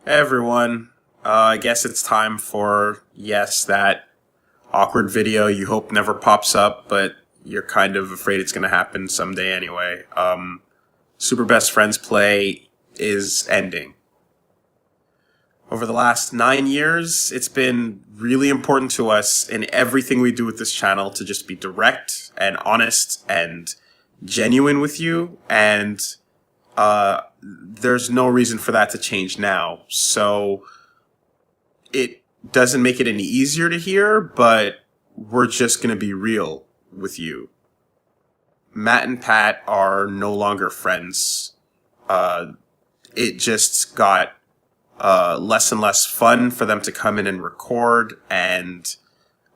Hey everyone, I guess it's time for, yes, that awkward video you hope never pops up, but you're kind of afraid it's going to happen someday anyway. Super Best Friends Play is ending. Over the last 9 years, it's been really important to us in everything we do with this channel to just be direct and honest and genuine with you, and there's no reason for that to change now. So it doesn't make it any easier to hear, but we're just going to be real with you. Matt and Pat are no longer friends. It just got less and less fun for them to come in and record, and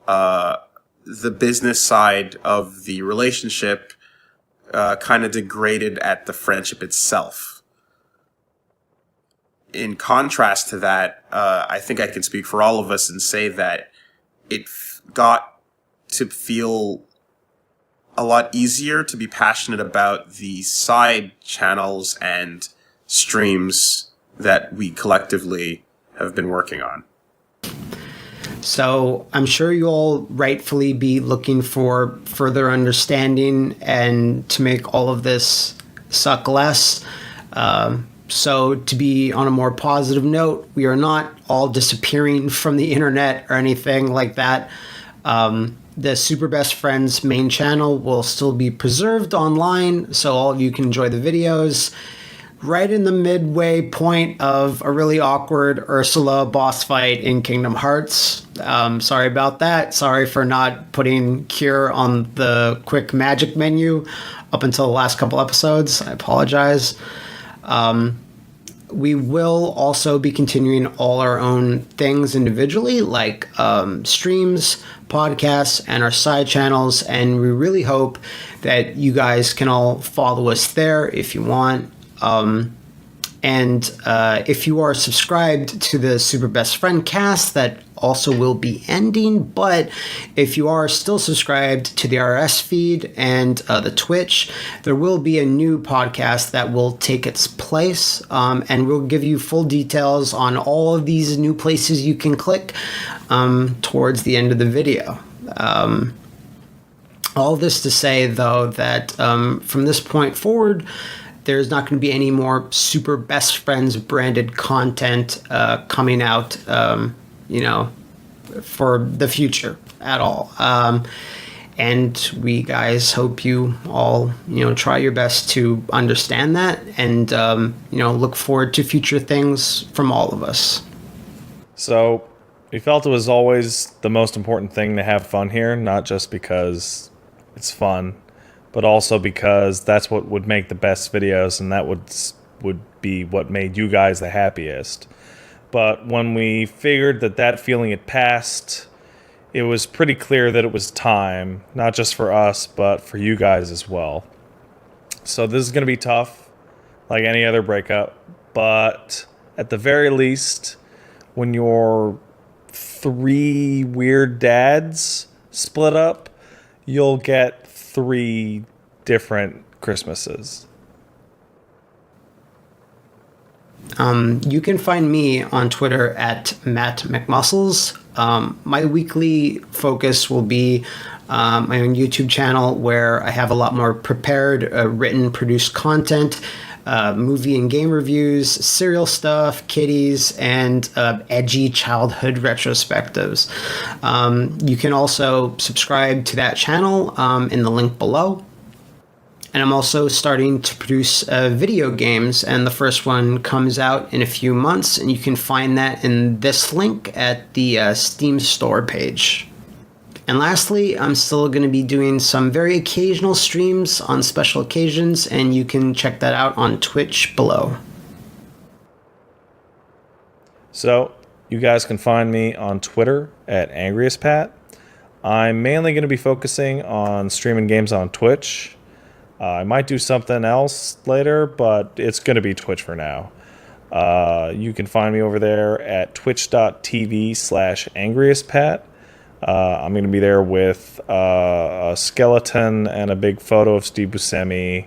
the business side of the relationship kind of degraded at the friendship itself. In contrast to that, I think I can speak for all of us and say that it got to feel a lot easier to be passionate about the side channels and streams that we collectively have been working on. So I'm sure you'll rightfully be looking for further understanding and to make all of this suck less. So to be on a more positive note, we are not all disappearing from the internet or anything like that. The Super Best Friends main channel will still be preserved online, so all of you can enjoy the videos. Right in the midway point of a really awkward Ursula boss fight in Kingdom Hearts. Sorry about that. Sorry for not putting Cure on the quick magic menu up until the last couple episodes. I apologize. We will also be continuing all our own things individually, like streams, podcasts, and our side channels. And we really hope that you guys can all follow us there if you want. And if you are subscribed to the Super Best Friend cast, that also will be ending. But if you are still subscribed to the RS feed and the Twitch, there will be a new podcast that will take its place. And we'll give you full details on all of these new places you can click towards the end of the video. All this to say, though, that from this point forward, there's not going to be any more Super Best Friends branded content coming out, for the future at all. And we guys hope you all, try your best to understand that and, look forward to future things from all of us. So we felt it was always the most important thing to have fun here, not just because it's fun, but also because that's what would make the best videos, and that would be what made you guys the happiest. But when we figured that feeling had passed, it was pretty clear that it was time, not just for us, but for you guys as well. So this is going to be tough, like any other breakup, but at the very least, when your 3 weird dads split up, you'll get 3 different Christmases. You can find me on Twitter at Matt McMuscles. My weekly focus will be my own YouTube channel, where I have a lot more prepared, written, produced content, movie and game reviews, serial stuff, kitties, and edgy childhood retrospectives. You can also subscribe to that channel in the link below. And I'm also starting to produce video games, and the first one comes out in a few months, and you can find that in this link at the Steam store page. And lastly, I'm still going to be doing some very occasional streams on special occasions, and you can check that out on Twitch below. So you guys can find me on Twitter at AngriestPat. I'm mainly going to be focusing on streaming games on Twitch. I might do something else later, but it's going to be Twitch for now. You can find me over there at twitch.tv/angriestpat. I'm going to be there with a skeleton and a big photo of Steve Buscemi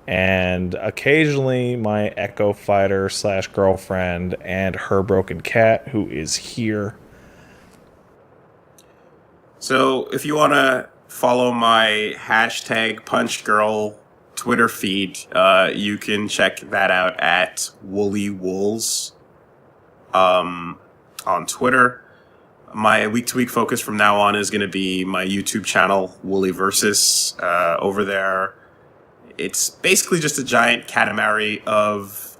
and occasionally my Echo Fighter / girlfriend and her broken cat, who is here. So if you want to follow my hashtag PunchGirl Twitter feed, you can check that out at Woolly Wools on Twitter. My week-to-week focus from now on is going to be my YouTube channel, Woolly Versus. Over there, it's basically just a giant Katamari of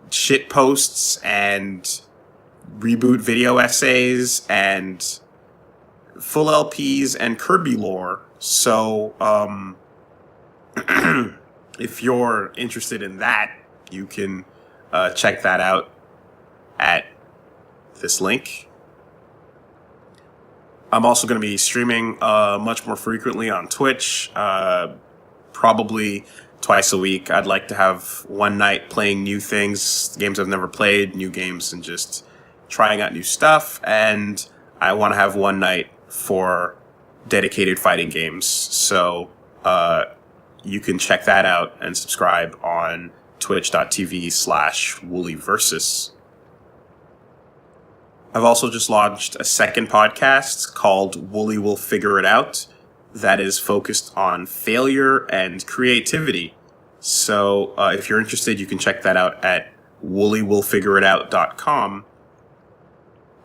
shit posts and reboot video essays and full LPs and Kirby lore. So, if you're interested in that, you can check that out at this link. I'm also going to be streaming much more frequently on Twitch, probably twice a week. I'd like to have one night playing new things, games I've never played, new games, and just trying out new stuff. And I want to have one night for dedicated fighting games. So you can check that out and subscribe on twitch.tv/woollyversus. I've also just launched a second podcast called Woolly Will Figure It Out that is focused on failure and creativity. So if you're interested, you can check that out at woollyWillFigureItOut.com.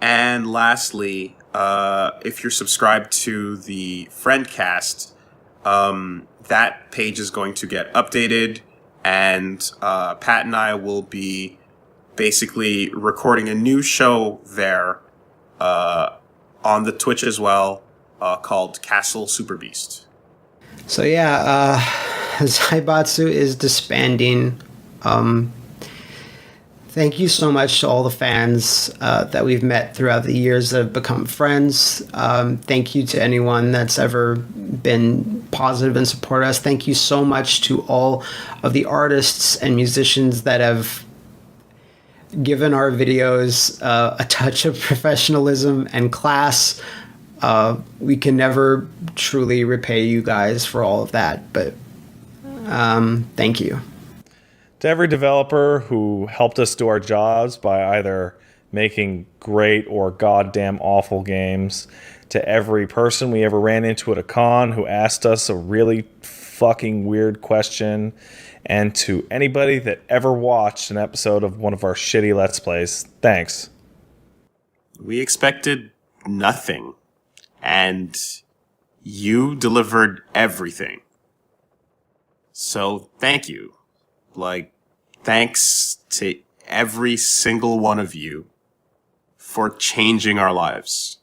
And lastly, if you're subscribed to the Friendcast, that page is going to get updated, and Pat and I will be basically recording a new show there on the Twitch as well, called Castle Super Beast. So yeah, Zaibatsu is disbanding. Thank you so much to all the fans that we've met throughout the years that have become friends. Thank you to anyone that's ever been positive and supported us. Thank you so much to all of the artists and musicians that have given our videos a touch of professionalism and class. We can never truly repay you guys for all of that, but thank you. To every developer who helped us do our jobs by either making great or goddamn awful games, to every person we ever ran into at a con who asked us a really fucking weird question, and to anybody that ever watched an episode of one of our shitty Let's Plays, thanks. We expected nothing, and you delivered everything. So thank you. Thanks to every single one of you for changing our lives.